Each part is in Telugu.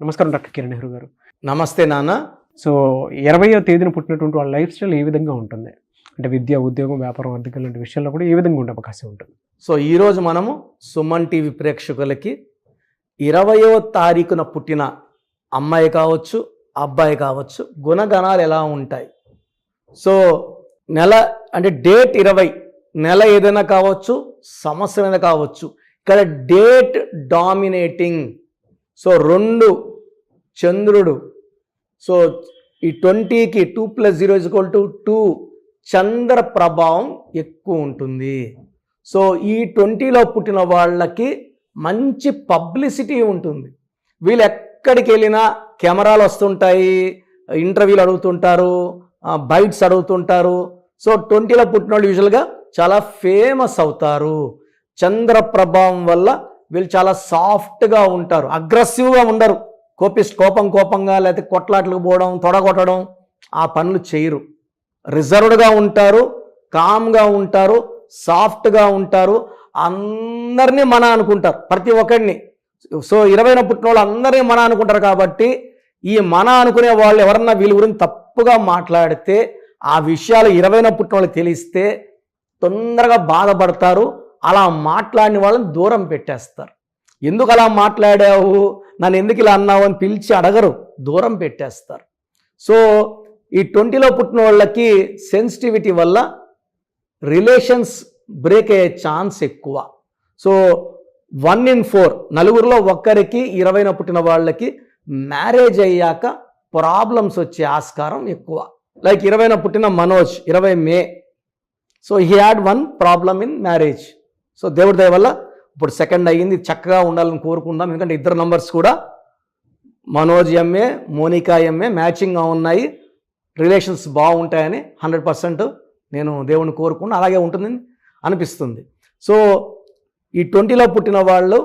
నమస్కారం డాక్టర్ కిరణ్ నెహ్రూ గారు. నమస్తే నాన్న. సో 20వ తేదీన పుట్టినటువంటి వాళ్ళ లైఫ్ స్టైల్ ఏ విధంగా ఉంటుంది? అంటే విద్య, ఉద్యోగం, వ్యాపారం, ఆర్థికం లాంటి విషయాల్లో కూడా ఏ విధంగా ఉండే అవకాశం ఉంటుంది? సో ఈరోజు మనము సుమన్ టీవీ ప్రేక్షకులకి 20వ తారీఖున పుట్టిన అమ్మాయి కావచ్చు, అబ్బాయి కావచ్చు, గుణగణాలు ఎలా ఉంటాయి. సో నెల అంటే డేట్ 20, నెల ఏదైనా కావచ్చు, సంవత్సరం ఏదైనా కావచ్చు. ఇక్కడ డేట్ డామినేటింగ్. సో 2 చంద్రుడు. సో ఈ 20కి 2 + 0 = 2 చంద్ర ప్రభావం ఎక్కువ ఉంటుంది. సో ఈ 20లో పుట్టిన వాళ్ళకి మంచి పబ్లిసిటీ ఉంటుంది. వీళ్ళు ఎక్కడికి వెళ్ళినా కెమెరాలు వస్తుంటాయి, ఇంటర్వ్యూలు అడుగుతుంటారు, బైట్స్ అడుగుతుంటారు. సో 20లో పుట్టిన వాళ్ళు యూజువల్గా చాలా ఫేమస్ అవుతారు. చంద్ర ప్రభావం వల్ల వీళ్ళు చాలా సాఫ్ట్గా ఉంటారు, అగ్రెసివ్గా ఉండరు. కోపంగా లేకపోతే కొట్లాట్లకు పోవడం, తొడగొట్టడం ఆ పనులు చేయరు. రిజర్వ్డ్గా ఉంటారు, కామ్గా ఉంటారు, సాఫ్ట్గా ఉంటారు. అందరినీ మన అనుకుంటారు, ప్రతి ఒక్కడిని. సో 20న పుట్టిన వాళ్ళు అందరినీ మన అనుకుంటారు. కాబట్టి ఈ మన అనుకునే వాళ్ళు ఎవరన్నా వీళ్ళ గురించి తప్పుగా మాట్లాడితే, ఆ విషయాలు 20న పుట్టిన వాళ్ళకి తెలిస్తే తొందరగా బాధపడతారు. అలా మాట్లాడిన వాళ్ళని దూరం పెట్టేస్తారు. ఎందుకు అలా మాట్లాడావు, నన్ను ఎందుకు ఇలా అన్నావు అని పిలిచి అడగరు, దూరం పెట్టేస్తారు. సో ఈ 20లో పుట్టిన వాళ్ళకి సెన్సిటివిటీ వల్ల రిలేషన్స్ బ్రేక్ అయ్యే ఛాన్స్ ఎక్కువ. సో 1 in 4 నలుగురిలో ఒక్కరికి 20న పుట్టిన వాళ్ళకి మ్యారేజ్ అయ్యాక ప్రాబ్లమ్స్ వచ్చే ఆస్కారం ఎక్కువ. లైక్ 20న పుట్టిన Manoj 20 May. So he had 1 problem in marriage. So దేవుడి దయ వల్ల ఇప్పుడు 2nd అయ్యింది. చక్కగా ఉండాలని కోరుకుందాం. ఎందుకంటే ఇద్దరు నంబర్స్ కూడా మనోజ్ ఎంఏ, మోనికా ఎంఏ మ్యాచింగ్గా ఉన్నాయి. రిలేషన్స్ బాగుంటాయని 100% నేను దేవుడిని కోరుకున్నా, అలాగే ఉంటుందని అనిపిస్తుంది. సో ఈ 20లో పుట్టిన వాళ్ళు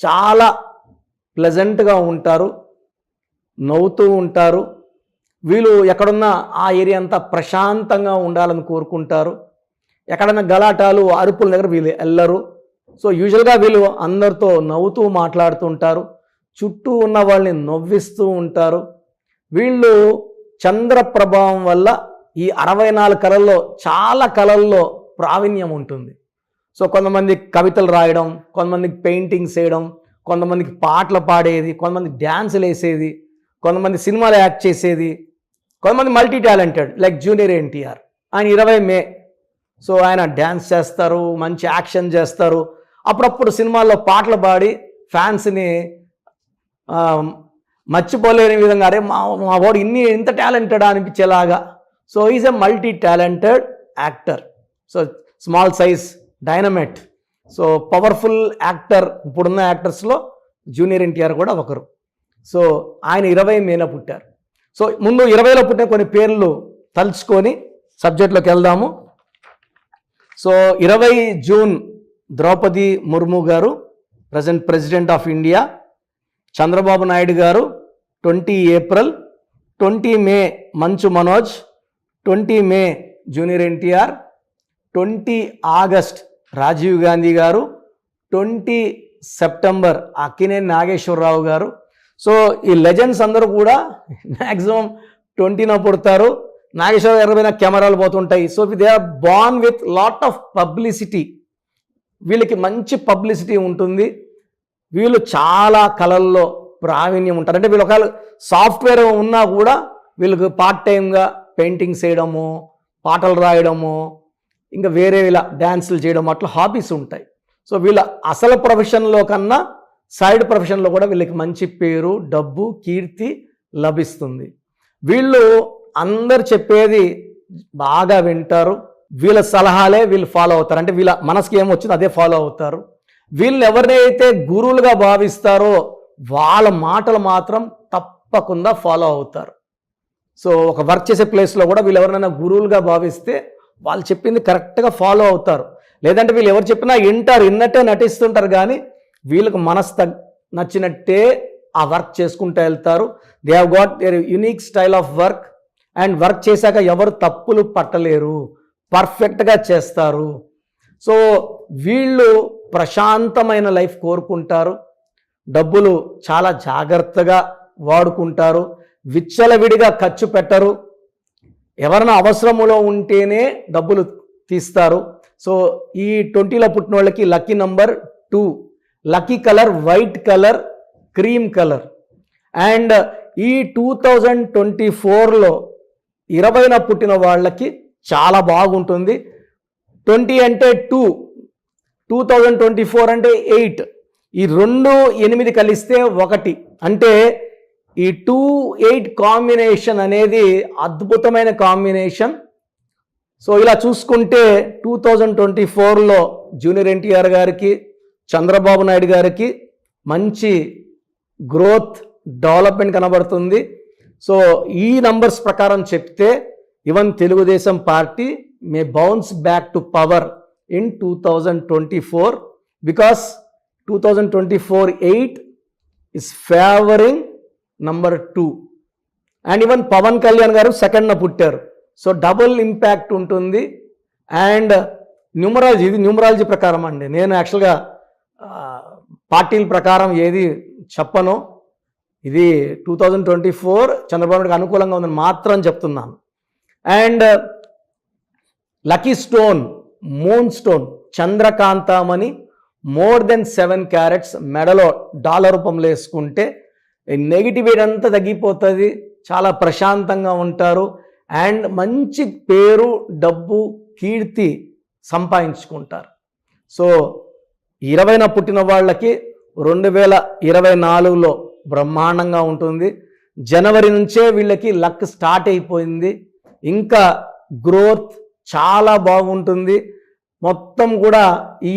చాలా ప్లెజెంట్గా ఉంటారు, నవ్వుతూ ఉంటారు. వీళ్ళు ఎక్కడున్నా ఆ ఏరియా అంతా ప్రశాంతంగా ఉండాలని కోరుకుంటారు. ఎక్కడైనా గలాటాలు, అరుపుల దగ్గర వీళ్ళు వెళ్ళరు. సో యూజువల్గా వీళ్ళు అందరితో నవ్వుతూ మాట్లాడుతుంటారు, చుట్టూ ఉన్న వాళ్ళని నవ్విస్తూ ఉంటారు. వీళ్ళు చంద్ర ప్రభావం వల్ల ఈ 64 కళల్లో చాలా కళల్లో ప్రావీణ్యం ఉంటుంది. సో కొంతమంది కవితలు రాయడం, కొంతమందికి పెయింటింగ్స్ వేయడం, కొంతమందికి పాటలు పాడేది, కొంతమంది డ్యాన్సులు వేసేది, కొంతమంది సినిమాలు యాక్ట్ చేసేది, కొంతమంది multi talented like junior NTR. ఆయన 20 మే. సో ఆయన డ్యాన్స్ చేస్తారు, మంచి యాక్షన్ చేస్తారు. అప్పుడప్పుడు సినిమాల్లో పాటలు పాడి ఫ్యాన్స్ని మర్చిపోలేని విధంగా, అరే మా వాడు ఇంత టాలెంటెడ్ అనిపించేలాగా. So is a multi talented actor. So small size dynamite. So powerful actor. ఇప్పుడున్న యాక్టర్స్లో జూనియర్ ఎన్టీఆర్ కూడా ఒకరు. సో ఆయన 20 మేన పుట్టారు. సో ముందు 20లో పుట్టిన కొన్ని పేర్లు తలుచుకొని సబ్జెక్ట్లోకి వెళ్దాము. సో 20 జూన్ ద్రౌపది ముర్ము గారు, present president of India. Chandrababu Naidu గారు 20 ఏప్రిల్. 20 మే మంచు మనోజ్. 20 మే జూనియర్ ఎన్టీఆర్. 20 ఆగస్ట్ రాజీవ్ గాంధీ గారు. 20 సెప్టెంబర్ అక్కినేని నాగేశ్వరరావు గారు. సో ఈ లెజెండ్స్ అందరూ కూడా మ్యాక్సిమం 20న పుడతారు. నాగేశ్వర గారి పైన కెమెరాలు పోతుంటాయి. So they are born with lot of publicity. వీళ్ళకి మంచి పబ్లిసిటీ ఉంటుంది. వీళ్ళు చాలా కళల్లో ప్రావీణ్యం ఉంటారు. అంటే వీళ్ళు ఒకవేళ సాఫ్ట్వేర్ ఉన్నా కూడా వీళ్ళకి పార్ట్ టైంగా పెయింటింగ్స్ వేయడము, పాటలు రాయడము, ఇంకా వేరే ఇలా డ్యాన్సులు చేయడం, అట్లా హాబీస్ ఉంటాయి. సో వీళ్ళ అసలు ప్రొఫెషన్లో కన్నా సైడ్ ప్రొఫెషన్లో కూడా వీళ్ళకి మంచి పేరు, డబ్బు, కీర్తి లభిస్తుంది. వీళ్ళు అందరు చెప్పేది బాగా వింటారు. వీళ్ళ సలహాలే వీళ్ళు ఫాలో అవుతారు. అంటే వీళ్ళ మనసుకి ఏమొచ్చిందో అదే ఫాలో అవుతారు. వీళ్ళు ఎవరినైతే గురువులుగా భావిస్తారో వాళ్ళ మాటలు మాత్రం తప్పకుండా ఫాలో అవుతారు. సో ఒక వర్క్ చేసే ప్లేస్లో కూడా వీళ్ళు ఎవరైనా గురువులుగా భావిస్తే వాళ్ళు చెప్పింది కరెక్ట్గా ఫాలో అవుతారు. లేదంటే వీళ్ళు ఎవరు చెప్పినా విన్నట్టే నటిస్తుంటారు. కానీ వీళ్ళకి మనసు నచ్చినట్టే ఆ వర్క్ చేసుకుంటూ వెళ్తారు. They have got their unique style of work. And work చేశాక ఎవరు తప్పులు పట్టలేరు, పర్ఫెక్ట్గా చేస్తారు. సో వీళ్ళు ప్రశాంతమైన లైఫ్ కోరుకుంటారు. డబ్బులు చాలా జాగ్రత్తగా వాడుకుంటారు, విచ్చలవిడిగా ఖర్చు పెట్టరు, ఎవరైనా అవసరములో ఉంటేనే డబ్బులు తీస్తారు. సో ఈ 20లో పుట్టిన వాళ్ళకి lucky number 2, lucky colour white colour, cream colour. And ఈ 2024లో 20న పుట్టిన వాళ్ళకి చాలా బాగుంటుంది. 20 అంటే 2, 2024 అంటే 8, ఈ 2, 8 కలిస్తే 1, అంటే ఈ 2-8 కాంబినేషన్ అనేది అద్భుతమైన కాంబినేషన్. సో ఇలా చూసుకుంటే 2024లో జూనియర్ ఎన్టీఆర్ గారికి, చంద్రబాబు నాయుడు గారికి మంచి గ్రోత్, డెవలప్మెంట్ కనబడుతుంది. సో ఈ నంబర్స్ ప్రకారం చెప్తే even Telugu Desam party may bounce back to power in 2024 because 2024 8 is favoring number 2. And even Pawan Kalyan garu 2న పుట్టారు. సో డబుల్ ఇంపాక్ట్ ఉంటుంది. అండ్ న్యూమరాలజీ, ఇది న్యూమరాలజీ ప్రకారం అండి, నేను యాక్చువల్గా పార్టీల ప్రకారం ఏది చెప్పను. ఇది 2024 చంద్రబాబు నాయుడుకి అనుకూలంగా ఉందని మాత్రం చెప్తున్నాను. And lucky stone moon stone చంద్రకాంతమని మోర్ దెన్ 7 క్యారెట్స్ మెడలో డాలర్ రూపంలో వేసుకుంటే నెగిటివిటీ అంతా తగ్గిపోతుంది, చాలా ప్రశాంతంగా ఉంటారు అండ్ మంచి పేరు, డబ్బు, కీర్తి సంపాదించుకుంటారు. సో 20న పుట్టిన వాళ్ళకి 2024లో బ్రహ్మాండంగా ఉంటుంది. జనవరి నుంచే వీళ్ళకి లక్ స్టార్ట్ అయిపోయింది. ఇంకా గ్రోత్ చాలా బాగుంటుంది. మొత్తం కూడా ఈ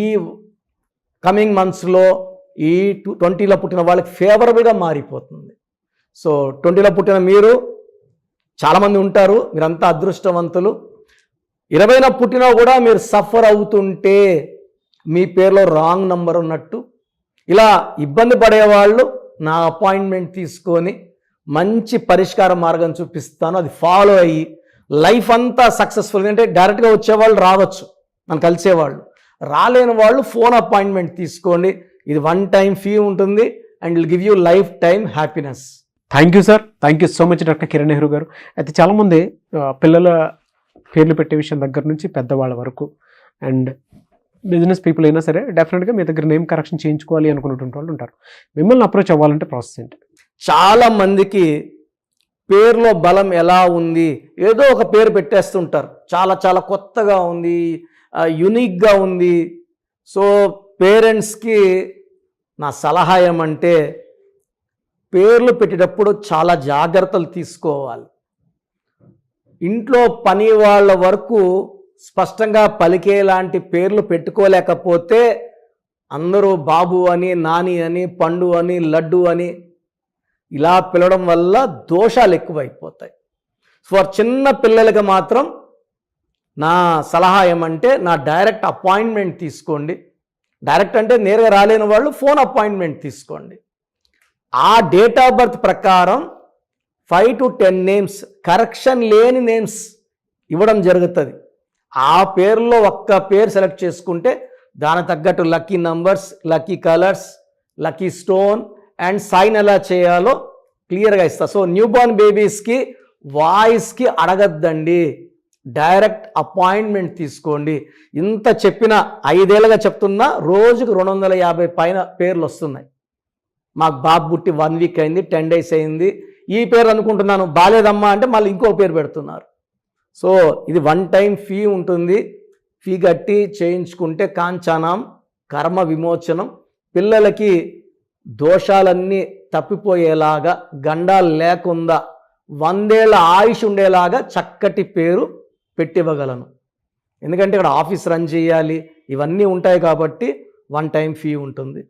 కమింగ్ మంత్స్లో ఈ 20లో పుట్టిన వాళ్ళకి ఫేవరబుల్గా మారిపోతుంది. సో 20లో పుట్టిన మీరు చాలామంది ఉంటారు, మీరంతా అదృష్టవంతులు. 20న పుట్టినా కూడా మీరు సఫర్ అవుతుంటే మీ పేరులో రాంగ్ నంబర్ ఉన్నట్టు. ఇలా ఇబ్బంది పడేవాళ్ళు నా అపాయింట్మెంట్ తీసుకొని మంచి పరిష్కార మార్గం చూపిస్తాను, అది ఫాలో అయ్యి లైఫ్ అంతా సక్సెస్ఫుల్. అంటే డైరెక్ట్గా వచ్చేవాళ్ళు రావచ్చు, నన్ను కలిసేవాళ్ళు, రాలేని వాళ్ళు ఫోన్ అపాయింట్మెంట్ తీసుకోండి. ఇది 1 టైం ఫీ ఉంటుంది and will give you life time happiness. Thank you sir, thank you so much doctor Kiran Nehru గారు. అయితే చాలామంది పిల్లల పేర్లు పెట్టే విషయం దగ్గర నుంచి పెద్దవాళ్ళ వరకు అండ్ బిజినెస్ పీపుల్ అయినా సరే డెఫినెట్గా మీ దగ్గర నేమ్ కరెక్షన్ చేయించుకోవాలి అనుకున్నటువంటి వాళ్ళు ఉంటారు. మిమ్మల్ని అప్రోచ్ అవ్వాలంటే ప్రాసెస్ ఏంటి? చాలా మందికి పేరులో బలం ఎలా ఉంది, ఏదో ఒక పేరు పెట్టేస్తుంటారు, చాలా చాలా కొత్తగా ఉంది, యునిక్గా ఉంది. సో పేరెంట్స్కి నా సలహా ఏమంటే పేర్లు పెట్టేటప్పుడు చాలా జాగ్రత్తలు తీసుకోవాలి. ఇంట్లో పని వాళ్ళ వరకు స్పష్టంగా పలికేలాంటి పేర్లు పెట్టుకోలేకపోతే అందరూ బాబు అని, నాని అని, పండు అని, లడ్డు అని ఇలా పిలవడం వల్ల దోషాలు ఎక్కువైపోతాయి. ఫర్ చిన్న పిల్లలకి మాత్రం నా సలహా ఏమంటే నా డైరెక్ట్ అపాయింట్మెంట్ తీసుకోండి. డైరెక్ట్ అంటే నేరుగా రాలేని వాళ్ళు ఫోన్ అపాయింట్మెంట్ తీసుకోండి. ఆ డేట్ ఆఫ్ బర్త్ ప్రకారం 5 to 10 నేమ్స్, కరెక్షన్ లేని నేమ్స్ ఇవ్వడం జరుగుతుంది. ఆ పేరులో ఒక్క పేరు సెలెక్ట్ చేసుకుంటే దాని తగ్గట్టు lucky numbers, lucky colours, lucky stone and sign ఎలా చేయాలో క్లియర్గా ఇస్తా. సో న్యూ బోర్న్ బేబీస్కి వాయిస్కి అడగద్దండి, డైరెక్ట్ అపాయింట్మెంట్ తీసుకోండి. ఇంత చెప్పిన 5 ఏళ్ళుగా చెప్తున్నా రోజుకు 250 పైన పేర్లు వస్తున్నాయి. మాకు బాబు పుట్టి 1 వీక్ అయింది, 10 days అయింది, ఈ పేరు అనుకుంటున్నాను, బాలేదమ్మా అంటే మళ్ళీ ఇంకో పేరు పెడుతున్నారు. సో ఇది 1 టైం ఫీ ఉంటుంది. ఫీ కట్టి చేయించుకుంటే కాంచానం కర్మ విమోచనం. పిల్లలకి దోషాలన్నీ తప్పిపోయేలాగా, గండాలు లేకుండా 100 ఏళ్ళ ఆయుష్ ఉండేలాగా చక్కటి పేరు పెట్టివ్వగలను. ఎందుకంటే ఇక్కడ ఆఫీస్ రన్ చేయాలి, ఇవన్నీ ఉంటాయి కాబట్టి 1 టైం ఫీ ఉంటుంది.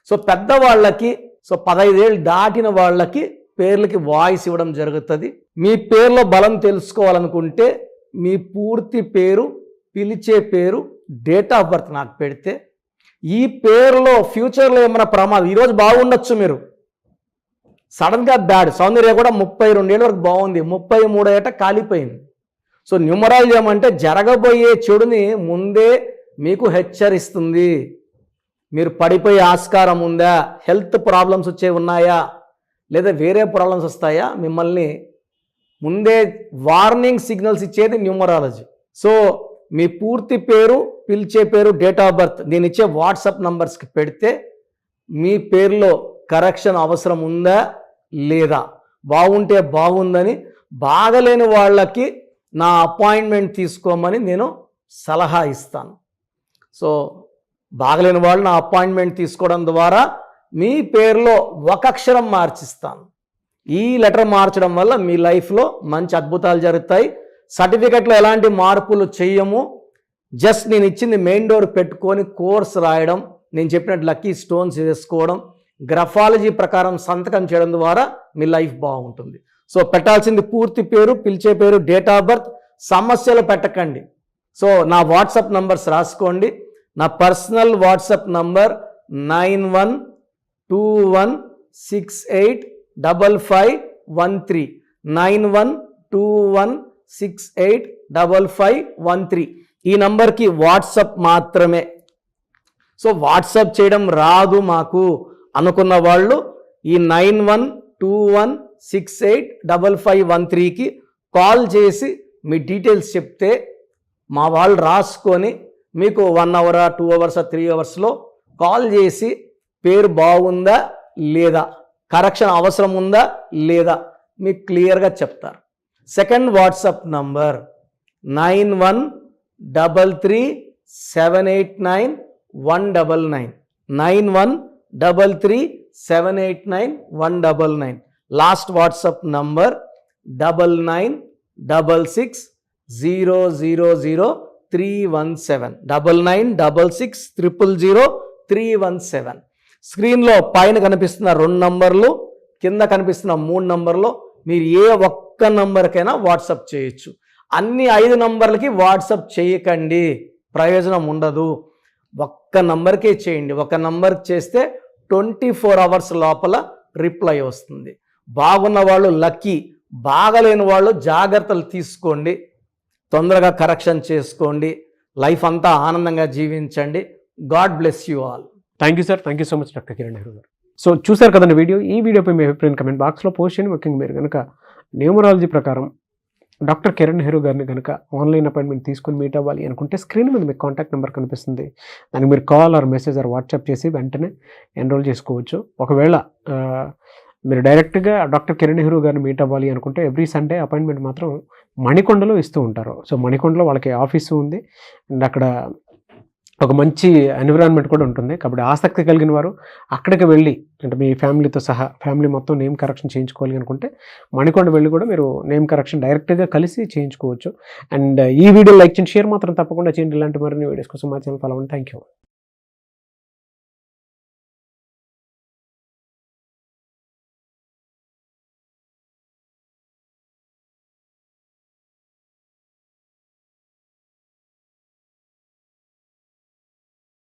సో పెద్దవాళ్ళకి, సో 15 ఏళ్ళు దాటిన వాళ్ళకి పేర్లకి వాయిస్ ఇవ్వడం జరుగుతుంది. మీ పేర్లో బలం తెలుసుకోవాలనుకుంటే మీ పూర్తి పేరు, పిలిచే పేరు, డేట్ ఆఫ్ బర్త్ నాకు పెడితే ఈ పేరులో ఫ్యూచర్లో ఏమైనా ప్రమాదం, ఈరోజు బాగుండొచ్చు, మీరు సడన్గా బ్యాడ్, సౌందర్య కూడా 32 ఏళ్ళ వరకు బాగుంది, 33 ఏట కాలిపోయింది. సో న్యూమరాలజీ ఏమంటే జరగబోయే చెడుని ముందే మీకు హెచ్చరిస్తుంది. మీరు పడిపోయే ఆస్కారం ఉందా, హెల్త్ ప్రాబ్లమ్స్ వచ్చే ఉన్నాయా, లేదా వేరే ప్రాబ్లమ్స్ వస్తాయా, మిమ్మల్ని ముందే వార్నింగ్ సిగ్నల్స్ ఇచ్చేది న్యూమరాలజీ. సో మీ పూర్తి పేరు, పిలిచే పేరు, డేట్ ఆఫ్ బర్త్ నేను ఇచ్చే వాట్సాప్ నంబర్స్కి పెడితే మీ పేరులో కరెక్షన్ అవసరం ఉందా లేదా, బాగుంటే బాగుందని, బాగలేని వాళ్ళకి నా అపాయింట్మెంట్ తీసుకోమని నేను సలహా ఇస్తాను. సో బాగలేని వాళ్ళు నా అపాయింట్మెంట్ తీసుకోవడం ద్వారా మీ పేరులో ఒక అక్షరం మార్చిస్తాను. ఈ లెటర్ మార్చడం వల్ల మీ లైఫ్లో మంచి అద్భుతాలు జరుగుతాయి. సర్టిఫికెట్లో ఎలాంటి మార్పులు చేయము. జస్ట్ నేను ఇచ్చింది మెయిన్ డోర్ పెట్టుకొని కోర్స్ రాయడం, నేను చెప్పినట్టు లక్కీ స్టోన్స్ వేసుకోవడం, గ్రఫాలజీ ప్రకారం సంతకం చేయడం ద్వారా మీ లైఫ్ బాగుంటుంది. సో పెట్టాల్సింది పూర్తి పేరు, పిలిచే పేరు, డేట్ ఆఫ్ బర్త్. సమస్యలు పెట్టకండి. సో నా వాట్సాప్ నంబర్స్ రాసుకోండి. నా పర్సనల్ వాట్సాప్ నంబర్ 9121685513 9121685513. ఈ నంబర్కి వాట్సాప్ మాత్రమే. సో వాట్సాప్ చేయడం రాదు మాకు అనుకున్న వాళ్ళు ఈ 9121685513కి కాల్ చేసి మీ డీటెయిల్స్ చెప్తే మా వాళ్ళు రాసుకొని మీకు 1 hour 2 hours 3 hours కాల్ చేసి పేరు బాగుందా లేదా, కరెక్షన్ అవసరం ఉందా లేదా మీకు క్లియర్గా చెప్తారు. Second WhatsApp number 9133789199 9133789199. Last WhatsApp number 9966000317 9966000317. స్క్రీన్లో పైన కనిపిస్తున్న 2 నంబర్లు, కింద కనిపిస్తున్న 3 నంబర్లు, మీరు ఏ ఒక్క నంబర్కైనా వాట్సాప్ చేయొచ్చు. అన్ని 5 నంబర్లకి వాట్సాప్ చేయకండి, ప్రయోజనం ఉండదు. ఒక్క నంబర్కే చేయండి. ఒక నంబర్కి చేస్తే 24 hours లోపల రిప్లై వస్తుంది. బాగున్న వాళ్ళు లక్కీ, బాగలేని వాళ్ళు జాగ్రత్తలు తీసుకోండి, తొందరగా కరెక్షన్ చేసుకోండి, లైఫ్ అంతా ఆనందంగా జీవించండి. God bless you all. Thank you sir. Thank you so much doctor Kiran Nehru గారు. సో చూసారు కదండి వీడియో. ఈ వీడియోపై మీ అభిప్రాయం కమెంట్ బాక్స్లో పోస్ట్ చేయండి. ముఖ్యంగా మీరు కనుక న్యూమరాలజీ ప్రకారం డాక్టర్ కిరణ్ నెహ్రూ గారిని కనుక ఆన్లైన్ అపాయింట్మెంట్ తీసుకొని మీట్ అవ్వాలి అనుకుంటే స్క్రీన్ మీద మీకు కాంటాక్ట్ నెంబర్ కనిపిస్తుంది. దానికి మీరు call or message or WhatsApp చేసి వెంటనే ఎన్రోల్ చేసుకోవచ్చు. ఒకవేళ మీరు డైరెక్ట్గా డాక్టర్ కిరణ్ నెహ్రూ గారిని మీట్ అవ్వాలి అనుకుంటే ఎవ్రీ సండే అపాయింట్మెంట్ మాత్రం మణికొండలో ఇస్తూ ఉంటారు. సో మణికొండలో వాళ్ళకి ఆఫీసు ఉంది అండ్ అక్కడ ఒక మంచి ఎన్విరాన్మెంట్ కూడా ఉంటుంది. కాబట్టి ఆసక్తి కలిగిన వారు అక్కడికి వెళ్ళి, అంటే మీ ఫ్యామిలీతో సహా ఫ్యామిలీ మొత్తం నేమ్ కరెక్షన్ చేయించుకోవాలి అనుకుంటే మణికొండ వెళ్ళి కూడా మీరు నేమ్ కరెక్షన్ డైరెక్ట్గా కలిసి చేయించుకోవచ్చు. అండ్ ఈ వీడియో లైక్ చేయండి, షేర్ మాత్రం తప్పకుండా చేయండి. ఇలాంటి మరిన్ని వీడియోస్ కోసం మా ఛానల్ ఫాలో అవ్వండి. Thank you.